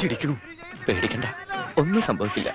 നെഞ്ചിടിക്കണു. പേടിക്കണ്ട, ഒന്നും സംഭവിക്കില്ല.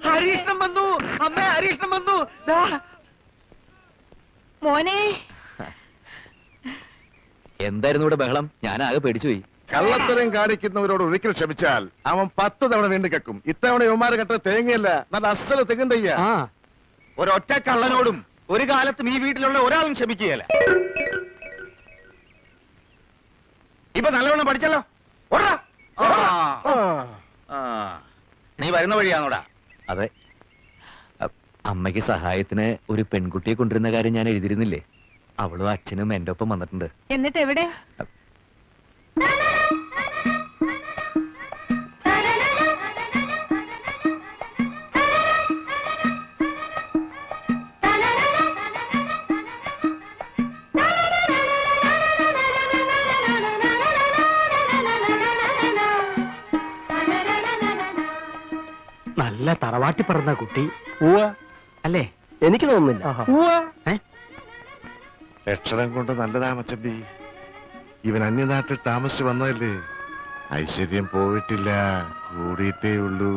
ഹരീഷ്ണം വന്നു അമ്മ, ഹരീഷ്ണം വന്നു. മോനെ, എന്തായിരുന്നു ഇവിടെ ബഹളം? ഞാൻ ആകെ പേടിച്ചുപോയി. കള്ളത്തരം കാണിക്കുന്നവരോട് ഒരിക്കൽ ക്ഷമിച്ചാൽ അവൻ 10 തവണ വീണ്ടും കക്കും. ഇത്തവണ യുവമാര് കെട്ട തേങ്ങയല്ല, നല്ല അസല തെങ്ങുണ്ടയ്യ. ഒരൊറ്റ കള്ളനോടും ഒരു കാലത്തും ഈ വീട്ടിലുള്ള ഒരാളും ക്ഷമിക്കുകയല്ല. ഇപ്പൊ നല്ലവണ്ണം പഠിച്ചല്ലോ. നീ വരുന്ന വഴിയാണോടാ? അതെ. അമ്മയ്ക്ക് സഹായത്തിന് ഒരു പെൺകുട്ടിയെ കൊണ്ടിരുന്ന കാര്യം ഞാൻ എഴുതിയിരുന്നില്ലേ? അവളും അച്ഛനും എന്റെ ഒപ്പം വന്നിട്ടുണ്ട്. എന്നിട്ട് എവിടെ? നല്ല തറവാട്ടി പറഞ്ഞ കുട്ടി അല്ലേ? എനിക്ക് തോന്നുന്നില്ല. ലക്ഷണം കൊണ്ട് നല്ലതാ മച്ചമ്പി. ഇവൻ അന്യനാട്ടിൽ താമസിച്ചു വന്നതല്ലേ. ഐശ്വര്യം പോയിട്ടില്ല, കൂടിയിട്ടേ ഉള്ളൂ.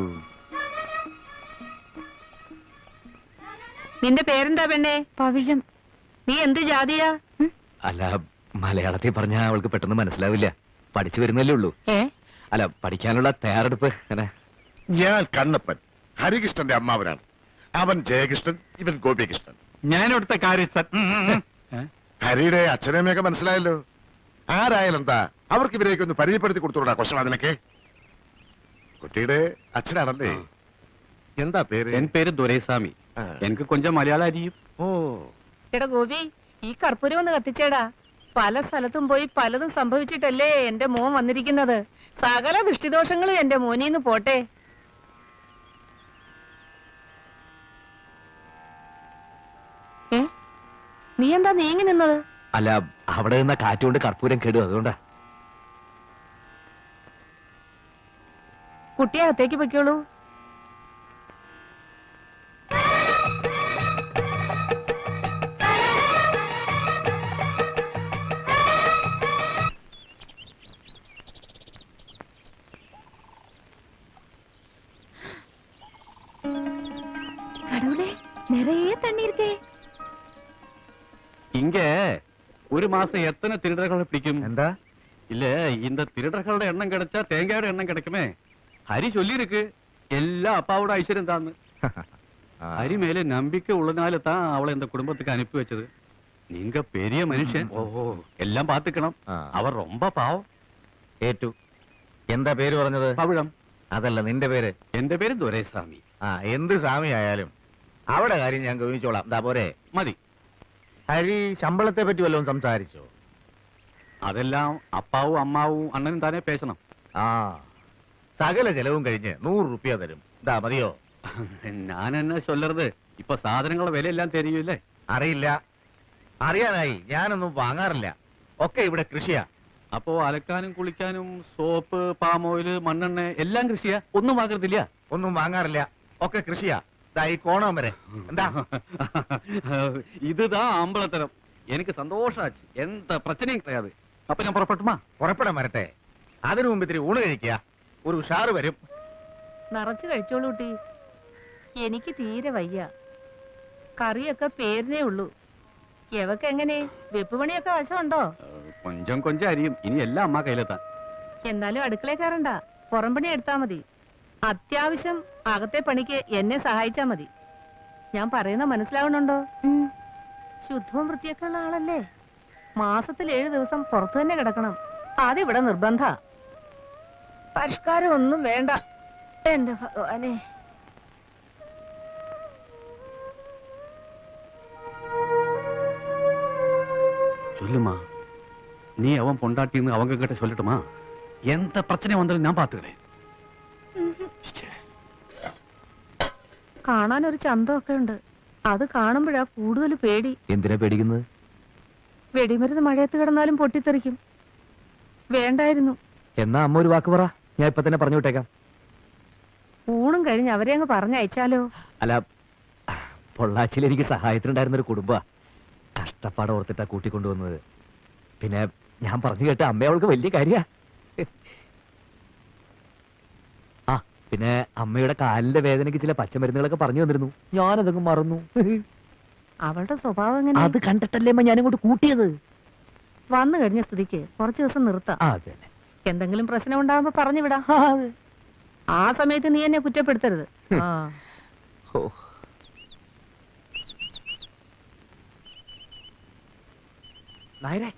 നിന്റെ പേരെന്താ പെണ്ണേ? പവിഴം. നീ എന്ത് ജാതിയാ? അല്ല, മലയാളത്തിൽ പറഞ്ഞാൽ അവൾക്ക് പെട്ടെന്ന് മനസ്സിലാവില്ല. പഠിച്ചു വരുന്നല്ലേ ഉള്ളൂ. അല്ല, പഠിക്കാനുള്ള തയ്യാറെടുപ്പ്. ഞാൻ കണ്ണപ്പൻ, ഹരികൃഷ്ണന്റെ അമ്മാവനാണ്. അവൻ ജയകൃഷ്ണൻ, ഇവൻ ഗോപികൃഷ്ണൻ. ഞാനിവിടുത്തെ കാര്യസ്ഥൻ. ഹരിയുടെ അച്ഛനമ്മയൊക്കെ മനസ്സിലായല്ലോ. ആരായാലും എന്താ, അവർക്ക് ഇവരെയൊക്കെ ഒന്ന് പരിചയപ്പെടുത്തി കൊടുത്തോടാ ക്വസ്റ്റൻ. അതിനൊക്കെ കുട്ടിയുടെ അച്ഛനാണല്ലേ? എന്താ പേര്? എൻ പേര് ദുരൈസ്വാമി. എനിക്ക് കൊഞ്ചം മലയാളം അറിയും. ഓ, എടാ ഗോപി, ഈ കർപ്പൂരം ഒന്ന് കത്തിച്ചേടാ. പല സ്ഥലത്തും പോയി പലതും സംഭവിച്ചിട്ടല്ലേ എന്റെ മോൻ വന്നിരിക്കുന്നത്. സകല ദൃഷ്ടിദോഷങ്ങളും എന്റെ മോനീന്ന് പോട്ടെ. നീ എന്താ നീങ്ങി നിന്നത്? അല്ല, അവിടെ നിന്ന കാറ്റുകൊണ്ട് കർപ്പൂരം കേടും, അതുകൊണ്ടാ. കുട്ടിയെ അകത്തേക്ക് പൊയ്ക്കോളൂ. கடவுளே, நிறைய தண்ணி இருக்கே. இங்க ஒரு மாசம் எத்தனை திருடர்களை பிடிக்கும்? എന്താ? இல்ல, இந்த திருடர்களோட எண்ணம் கிடைச்சா தேங்காயோட எண்ணம் கிடைக்குமே. ஹரி சொல்லி இருக்கு எல்லாம் அப்பாவோட ஐஸ்வர்யம் தான். ஹரி மேல நம்பிக்கை உள்ளனால தான் அவளை இந்த குடும்பத்துக்கு அனுப்பி வச்சது. நீங்க பெரிய மனுஷன், எல்லாம் பாத்துக்கணும். அவர் ரொம்ப பாவம். ഏറ്റു. എന്താ പേര് പറഞ്ഞത്? പവിഴം. അതല്ല, നിന്റെ പേര്? എന്റെ പേര് ദുരൈസ്വാമി. എന്ത് സ്വാമി ആയാലും അവിടെ കാര്യം ഞാൻ ഗവനിച്ചോളാം. എന്താ പോരെ? മതി. ഹരി ശമ്പളത്തെ പറ്റി വല്ലതും സംസാരിച്ചോ? അതെല്ലാം അപ്പാവും അമ്മാവും അണ്ണനും താനേ പേശണം. സകല ചെലവും കഴിഞ്ഞ് 100 രൂപ തരും. ഇതാ മതിയോ? ഞാൻ എന്നെ ചൊല്ലരുത്. ഇപ്പൊ സാധനങ്ങളുടെ വിലയെല്ലാം തരികയില്ലേ? അറിയില്ല. അറിയാനായി ഞാനൊന്നും വാങ്ങാറില്ല. ഒക്കെ ഇവിടെ കൃഷിയാ. അപ്പോ അലക്കാനും കുളിക്കാനും സോപ്പ്, പാം ഓയില്, മണ്ണെണ്ണ എല്ലാം കൃഷിയാ? ഒന്നും വാങ്ങരുതില്ല? ഒന്നും വാങ്ങാറില്ല, ഒക്കെ കൃഷിയാ. ഈ കോണം വരെ. എന്താ ഇതാ അമ്പലത്തരം. എനിക്ക് സന്തോഷാச்சு. എന്താ പ്രശ്നം கிடையாது. അപ്പൊ ഞാൻ പുറപ്പെട്ടുമാ? പുറപ്പെടാൻ വരട്ടെ. അതിനു മുമ്പ് ഇത്തിരി ഊണ് കഴിക്കുക. ഒരു ഉഷാറ് വരും. നിറച്ചു കഴിച്ചോളൂ കുട്ടി. എനിക്ക് തീരെ വയ്യ. കറിയൊക്കെ പേരിനേ ഉള്ളൂ. എവക്കെങ്ങനെ വെപ്പ് പണിയൊക്കെ വശമുണ്ടോ? കൊഞ്ചം കൊഞ്ചം അരിയും. ഇനി എല്ലാം അമ്മ കയ്യിലെത്താൻ. എന്നാലും അടുക്കളയിൽ കയറണ്ട, പുറം പണി എടുത്താ മതി. അത്യാവശ്യം അകത്തെ പണിക്ക് എന്നെ സഹായിച്ചാ മതി. ഞാൻ പറയുന്ന മനസ്സിലാവണുണ്ടോ? ശുദ്ധവും വൃത്തിയൊക്കെ ഉള്ള ആളല്ലേ? മാസത്തിൽ 7 ദിവസം പുറത്തു തന്നെ കിടക്കണം. അതിവിടെ നിർബന്ധ. പരിഷ്കാരം ഒന്നും വേണ്ട. എന്റെ ഭഗവാനെ. சொல்லுமா, நீ அவன் பொண்டாட்டின்னு அவங்க கிட்ட சொல்லட்டுமா? எந்த பிரச்சனை வந்தாலும் நான் பாத்துக்கிறேன். കാണാൻ ഒരു ചന്തമൊക്കെ ഉണ്ട്. അത് കാണുമ്പോഴാ കൂടുതൽ പേടി. എന്തിനാ പേടിക്കുന്നത്? വെടിമരുന്ന് മഴയത്ത് കിടന്നാലും പൊട്ടിത്തെറിക്കും. വേണ്ടായിരുന്നു. എന്നാ അമ്മ ഒരു വാക്ക് പറ, ഞാൻ ഇപ്പൊ തന്നെ പറഞ്ഞു വിട്ടേക്കാം. ഊണും കഴിഞ്ഞ് അവരെ അങ്ങ് പറഞ്ഞയച്ചാലോ? അല്ല, പൊള്ളാച്ചിയിൽ എനിക്ക് സഹായത്തിനുണ്ടായിരുന്ന ഒരു കുടുംബ കഷ്ടപ്പാട് ഓർത്തിട്ടാ കൂട്ടിക്കൊണ്ടുവന്നത്. പിന്നെ ഞാൻ പറഞ്ഞു കേട്ട അമ്മ അവൾക്ക് വലിയ കാര്യ. ആ പിന്നെ അമ്മയുടെ കാലിന്റെ വേദനയ്ക്ക് ചില പച്ചമരുന്നുകളൊക്കെ പറഞ്ഞു തന്നിരുന്നു. ഞാനതൊക്കെ മറന്നു. അവളുടെ സ്വഭാവം എങ്ങനെ? അത് കണ്ടിട്ടല്ലേ അമ്മ ഞാനിങ്ങോട്ട് കൂട്ടിയത്. വന്നു കഴിഞ്ഞ സ്ഥിതിക്ക് കുറച്ചു ദിവസം നിർത്താം. അതെ. എന്തെങ്കിലും പ്രശ്നം ഉണ്ടാകുമ്പോ പറഞ്ഞു വിടാം. ആ സമയത്ത് നീ എന്നെ കുറ്റപ്പെടുത്തരുത്. ആ ഓ, നായരെ,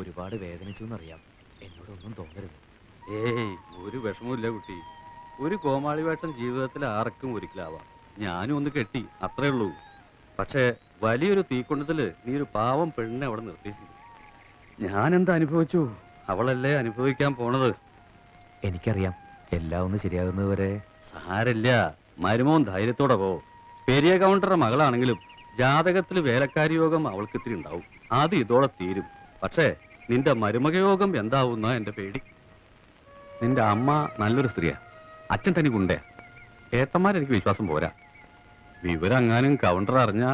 ഒരുപാട് വേദനിച്ചു എന്നറിയാം. എന്നോടൊന്നും തോന്നരുത്. ഏയ് ഒരു വിഷമമില്ല കുട്ടി. ഒരു കോമാളി വേഷം ജീവിതത്തിൽ ആർക്കും ഒരിക്കലാവാം. ഞാനും ഒന്ന് കെട്ടി, അത്രേ ഉള്ളൂ. പക്ഷേ വലിയൊരു തീക്കൊണ്ടതില് നീ ഒരു പാവം പെണ്ണിനെ അവിടെ നിർത്തിയിട്ടുണ്ട്. ഞാൻ എന്താ അനുഭവിച്ചു, അവളല്ലേ അനുഭവിക്കാൻ പോണത്. എനിക്കറിയാം, എല്ലാം ഒന്ന് ശരിയാകുന്നത് വരെ. സാരില്ല, മരുമോൻ ധൈര്യത്തോടെ പോ. പെരിയ കൗണ്ടറുടെ മകളാണെങ്കിലും ജാതകത്തിൽ വേലക്കാരി യോഗം അവൾക്ക് ഇത്തിരി ഉണ്ടാവും. അത് ഇതോടെ തീരും. പക്ഷേ നിന്റെ മരുമക യോഗം എന്താവുന്ന എന്റെ പേടി. നിന്റെ അമ്മ നല്ലൊരു സ്ത്രീയാ, അച്ഛൻ തന്നെ ഗുണ്ടയാ. ഏത്തന്മാരെനിക്ക് വിശ്വാസം പോരാ. വിവരം അങ്ങാനും കൗണ്ടർ അറിഞ്ഞ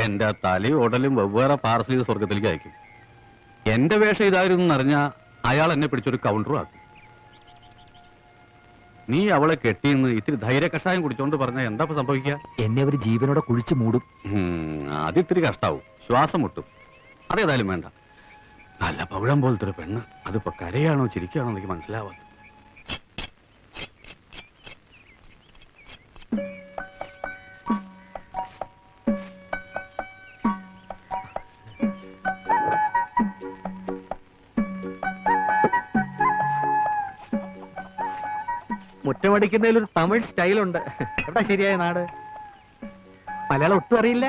എന്റെ തലയും ഉടലും വെവ്വേറെ പാർസൽ ചെയ്ത് സ്വർഗത്തിലേക്ക് അയക്കും. എന്റെ വേഷം ഇതായിരുന്നു എന്നറിഞ്ഞ അയാൾ എന്നെ പിടിച്ചൊരു കൗണ്ടറും ആക്കും. നീ അവളെ കെട്ടിയെന്ന് ഇത്തിരി ധൈര്യ കഷായം കുടിച്ചോണ്ട് പറഞ്ഞ എന്താ സംഭവിക്കുക? എന്നെ അവർ ജീവനോടെ കുഴിച്ചു മൂടും. അതിത്തിരി കഷ്ടാവും, ശ്വാസം മുട്ടും. അതേതായാലും വേണ്ട. നല്ല പവിഴം പോലത്തെ ഒരു പെണ്ണ്, അതിപ്പോ കരയാണോ ചിരിക്കാണോ എനിക്ക് മനസ്സിലാവാ. മുറ്റമടിക്കുന്നതിൽ ഒരു തമിഴ് സ്റ്റൈലുണ്ട്. എവിടെ ശരിയായ നാട്? മലയാളം ഒട്ടും അറിയില്ല.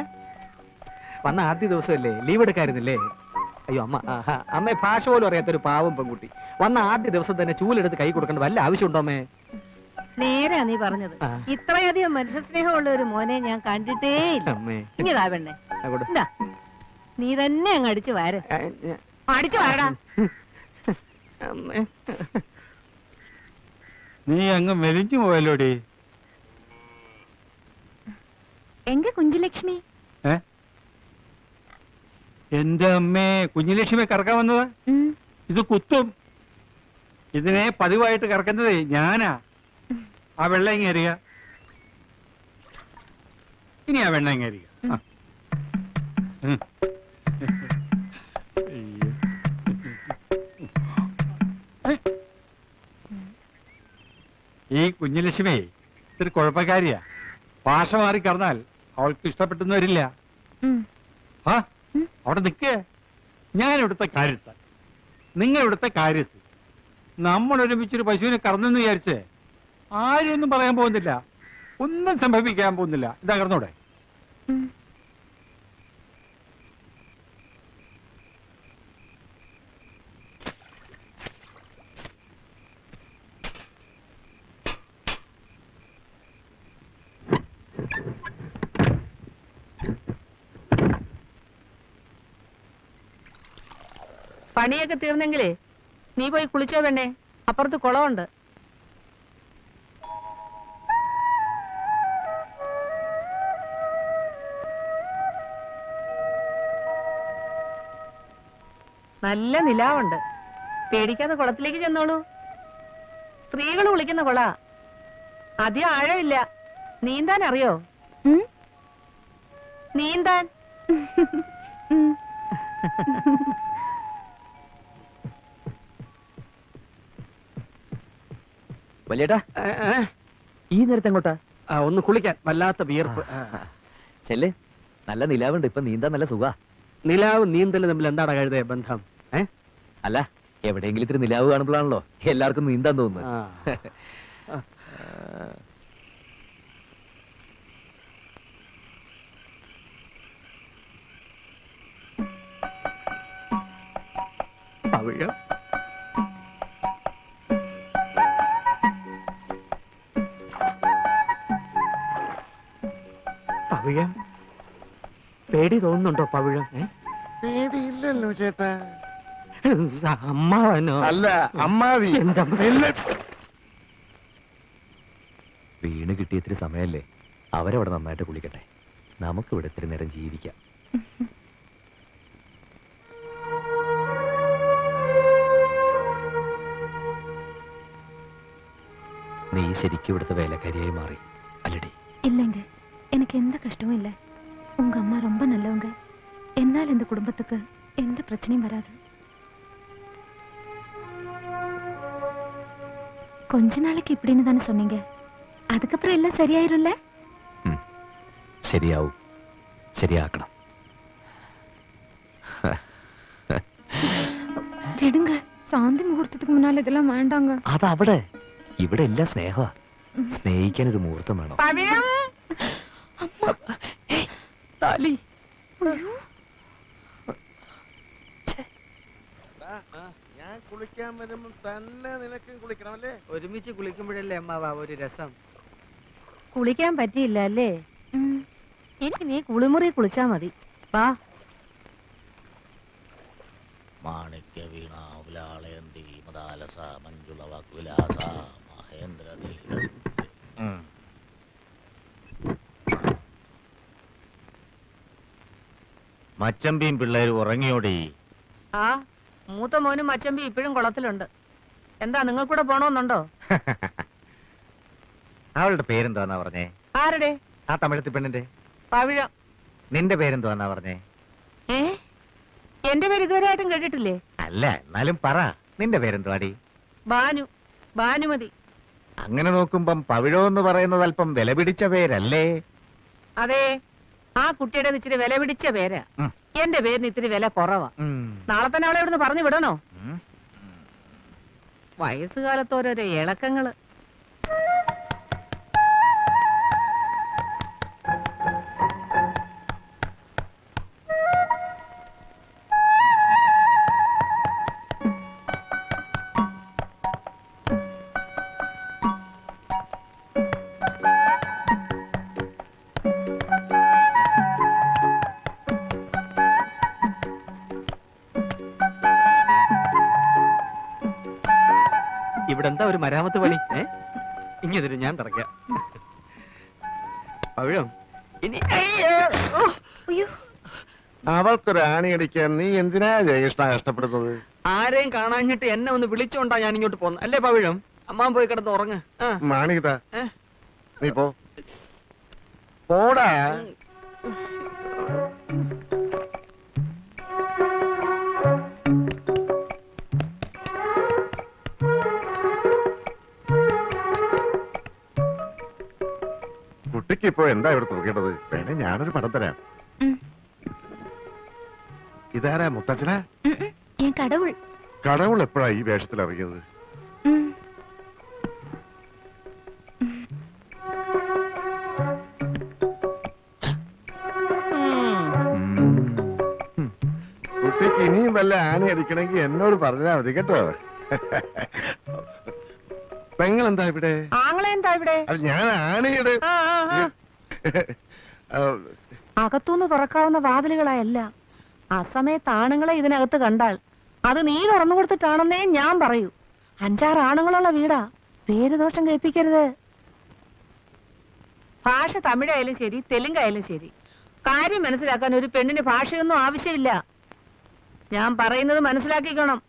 വന്ന ആദ്യ ദിവസമല്ലേ, ലീവ് എടുക്കായിരുന്നില്ലേ? അയ്യോ അമ്മ, അമ്മ ഭാഷ പോലും അറിയാത്തൊരു പാവം പെൺകുട്ടി. വന്ന ആദ്യ ദിവസം തന്നെ ചൂലെടുത്ത് കൈ കൊടുക്കേണ്ട വല്ല ആവശ്യമുണ്ടോ അമ്മേ? നേരാ നീ പറഞ്ഞത്. ഇത്രയധികം മനുഷ്യ സ്നേഹമുള്ള ഒരു മോനെ ഞാൻ കണ്ടിട്ടേ ഇല്ല. ഇങ്ങതാ പെണ്ണെ, എന്താ നീ തന്നെ അങ്ങ് അടിച്ചു വാര്. അടിച്ചു വാരടാ. നീ അങ്ങ് മെലിഞ്ഞു പോയല്ലോടി. എങ്ക കുഞ്ചുലക്ഷ്മി? എന്റെ അമ്മേ, കുഞ്ഞുലക്ഷ്മി കറക്കാൻ വന്നത് ഇത് കുത്തും. ഇതിനെ പതിവായിട്ട് കറക്കുന്നതേ ഞാനാ. ആ വെള്ളം ഇങ്ങേറിയ, ഇനി ആ വെള്ളം ഇങ്ങേറിയ. ഈ കുഞ്ഞുലക്ഷ്മി ഇത്തിരി കുഴപ്പക്കാരിയാ. ഭാഷ മാറി കറന്നാൽ അവൾക്ക് ഇഷ്ടപ്പെട്ടെന്ന് വരില്ല. ആ അവിടെ നിൽക്കേ. ഞാൻ ഇവിടുത്തെ കാര്യത്ത്, നിങ്ങൾ ഇവിടുത്തെ കാര്യത്ത്. നമ്മൾ ഒരുമിച്ചൊരു പശുവിനെ കറന്നെന്ന് വിചാരിച്ച് ആരും ഒന്നും പറയാൻ പോകുന്നില്ല, ഒന്നും സംഭവിക്കാൻ പോകുന്നില്ല. ഇതാ കറന്നൂടെ? പണിയൊക്കെ തീർന്നെങ്കിലേ നീ പോയി കുളിച്ചോ പെണ്ണേ, അപ്പുറത്ത് കുളമുണ്ട്. നല്ല നിലാവുണ്ട്. പേടിക്കാതെ കുളത്തിലേക്ക് ചെന്നോളൂ. സ്ത്രീകൾ കുളിക്കുന്ന കുള, അധികം ആഴമില്ല. നീന്താൻ അറിയോ? നീന്താൻ വലിയേട്ടാ, ഈ നേരത്തെ എങ്ങോട്ടാ? ഒന്ന് കുളിക്കാൻ, വല്ലാത്ത വിയർപ്പ്. ചെല്ലേ, നല്ല നിലാവുണ്ട്. ഇപ്പൊ നീന്താൻ നല്ല സുഖാ. നിലാവും നീന്തലും തമ്മിൽ എന്താണ് കഴുതേ ബന്ധം? അല്ല, എവിടെയെങ്കിലും ഇത്തിരി നിലാവ് കാണുമ്പോഴാണല്ലോ എല്ലാവർക്കും നീന്താൻ തോന്നുന്നത്. പവിഴം പവിഴം, പേടി തോന്നുന്നുണ്ടോ പവിഴം? പേടിയില്ലല്ലോ ചേട്ടാ. അമ്മാവനോ? അല്ല, അമ്മാവി. എന്താ? വീണ് കിട്ടിയ ഇത്തിരി സമയല്ലേ, അവരവിടെ നന്നായിട്ട് കുളിക്കട്ടെ. നമുക്കിവിടെ ഇത്തിരി നേരം ജീവിക്കാം. നീ ശരിക്കും ഇവിടുത്തെ വേലക്കാരിയായി മാറി അല്ലടി? இல்லைங்க, எனக்கு எந்த கஷ்டமும் இல்லை. உங்க அம்மா ரொம்ப நல்லவங்க. என்னால் இந்த குடும்பத்துக்கு எந்த பிரச்சனையும் வராது. கொஞ்ச நாளைக்கு இப்படின்னு தானே சொன்னீங்க, அதுக்கப்புறம் எல்லாம் சரியாயிரும்ல? ശരിയാവും, ശരിയാക്കണം. விடுங்க, சாந்தி முகூர்த்தத்துக்கு முன்னால இதெல்லாம் வேண்டாங்க. അതവിടെ, ഇവിടെ എല്ലാം സ്നേഹമാ. സ്നേഹിക്കാൻ ഒരു മുഹൂർത്തം വേണം. താലി. ഞാൻ കുളിക്കാൻ വരുമ്പോ തന്നെ നിനക്കും കുളിക്കണമല്ലേ? ഒരുമിച്ച് കുളിക്കുമ്പോഴല്ലേ അമ്മാവാ ഒരു രസം. കുളിക്കാൻ പറ്റിയില്ല അല്ലേ? ഇനി നീ കുളിമുറി കുളിച്ചാ മതി. വാ. മാണിക്യ വീണ ഉലാളയന്തി മദാലസ മഞ്ജുള വാക്വിലാസ മഹേന്ദ്ര. മച്ചമ്പിയും പിള്ളേരും ഉറങ്ങിയോടി? ആ, മൂത്ത മോനും മച്ചമ്പി ഇപ്പോഴും കുളത്തിലുണ്ട്. എന്താ, നിങ്ങൾക്കൂടെ പോണോന്നുണ്ടോ? അവളുടെ പേരെന്താന്നാ പറഞ്ഞേ? ആരുടെ? ആ തമിഴത്തി പെണ്ണിന്റെ. പവിഴം. നിന്റെ പേരെന്താന്നാ പറഞ്ഞേ? എന്റെ പേര് ഇതുവരെയായിട്ടും കേട്ടിട്ടില്ലേ? അല്ല, എന്നാലും പറ, നിന്റെ പേരെന്തുവാടി? ബാനു. ഭാനുമതി. അങ്ങനെ നോക്കുമ്പം പവിഴോ എന്ന് പറയുന്നത് അല്പം വില പിടിച്ച പേരല്ലേ? അതെ, ആ കുട്ടിയുടെ ഇത്തിരി വില പിടിച്ച പേരാ. എന്റെ പേരിന് ഇത്തിരി വില കുറവാ. നാളെ തന്നെ അവളെ ഇവിടുന്ന് പറഞ്ഞു വിടണോ? വയസ്സുകാലത്തോരോരോ ഇളക്കങ്ങള്. ഇവിടെ എന്താ ഒരു മരാമത്ത് പണി? ഇങ്ങനെ ഞാൻ തറയ്ക്കാം. പവിഴം ഇനി അവൾക്കൊരു ആണിയടിക്കാൻ നീ എന്തിനാ ജയകൃഷ്ണ കഷ്ടപ്പെടുന്നത്? ആരെയും കാണാഞ്ഞിട്ട് എന്നെ ഒന്ന് വിളിച്ചോണ്ടാ ഞാൻ ഇങ്ങോട്ട് പോന്നു അല്ലേ പവിഴം? അമ്മാൻ പോയി കിടന്ന് ഉറങ്ങ്. മാണികത, നീ പോടാ. കുട്ടിക്ക് ഇപ്പോ എന്താ ഇവിടെ തൂക്കേണ്ടത്? വേണേ ഞാനൊരു പടം തരാം. ഇതാരാ, മുത്തച്ഛനാ? കടവുൾ. കടവുൾ എപ്പോഴാ ഈ വേഷത്തിൽ ഇറങ്ങിയത്? കുട്ടിക്ക് ഇനിയും വല്ല ആണി അടിക്കണമെങ്കിൽ എന്നോട് പറഞ്ഞാ മതി കേട്ടോ. പെങ്ങളെന്താ ഇവിടെ? ആങ്ങളെന്താ ഇവിടെ? ഞാൻ ആണിയുടെ അകത്തുനിന്ന് തുറക്കാവുന്ന വാതിലുകളായല്ല. ആ സമയത്ത് ആണുങ്ങളെ ഇതിനകത്ത് കണ്ടാൽ അത് നീ തുറന്നു കൊടുത്തിട്ടാണെന്നേ ഞാൻ പറയൂ. 5-6 ആണുങ്ങളുള്ള വീടാ. പേരുദോഷം കേൾപ്പിക്കരുത്. ഭാഷ തമിഴായാലും ശരി, തെലുങ്കായാലും ശരി, കാര്യം മനസ്സിലാക്കാൻ ഒരു പെണ്ണിന് ഭാഷയൊന്നും ആവശ്യമില്ല. ഞാൻ പറയുന്നത് മനസ്സിലാക്കിക്കണം.